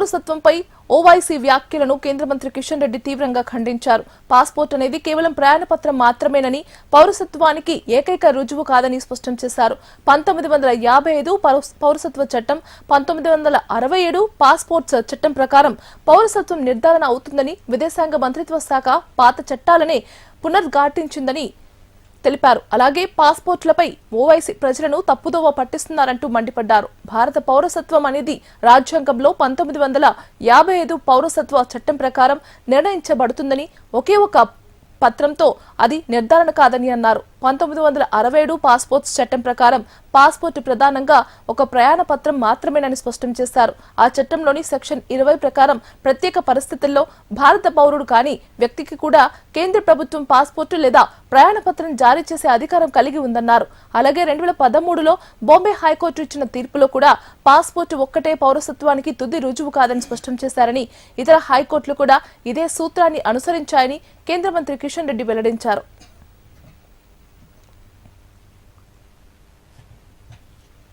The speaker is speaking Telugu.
పౌరసత్వంపై ఓవైసీ వ్యాఖ్యలను కేంద్ర మంత్రి కిషన్ రెడ్డి తీవ్రంగా ఖండించారు. పాస్పోర్ట్ అనేది కేవలం ప్రయాణ పత్రం మాత్రమేనని, పౌరసత్వానికి ఏకైక రుజువు కాదని స్పష్టం చేశారు. 1955 పౌరసత్వ చట్టం, 1967 పాస్పోర్ట్స్ చట్టం ప్రకారం పౌరసత్వం నిర్ధారణ అవుతుందని, విదేశాంగ మంత్రిత్వ శాఖ పాత చట్టాలనే పునరుద్ఘాటించిందని తెలిపారు. అలాగే పాస్పోర్ట్లపై ఓవైసీ ప్రజలను తప్పుదోవ పట్టిస్తున్నారంటూ మండిపడ్డారు. భారత పౌరసత్వం అనేది రాజ్యాంగంలో 1955 పౌరసత్వ చట్టం ప్రకారం నిర్ణయించబడుతుందని, ఒకే ఒక పత్రంతో అది నిర్ధారణ కాదని అన్నారు. 1967 పాస్పోర్ట్స్ చట్టం ప్రకారం పాస్పోర్ట్ ప్రధానంగా ఒక ప్రయాణ పత్రం మాత్రమేనని స్పష్టం చేశారు. ఆ చట్టంలోని సెక్షన్ 20 ప్రకారం ప్రత్యేక పరిస్థితుల్లో భారత పౌరుడు కాని వ్యక్తికి కూడా కేంద్ర ప్రభుత్వం పాస్పోర్టు లేదా ప్రయాణ పత్రం జారీ చేసే అధికారం కలిగి ఉందన్నారు. అలాగే 2013లో బాంబే హైకోర్టు ఇచ్చిన తీర్పులో కూడా పాస్పోర్టు ఒక్కటే పౌరసత్వానికి తుది రుజువు కాదని స్పష్టం చేశారని, ఇతర హైకోర్టులు కూడా ఇదే సూత్రాన్ని అనుసరించాయని కేంద్ర మంత్రి కిషన్ రెడ్డి వెల్లడించారు.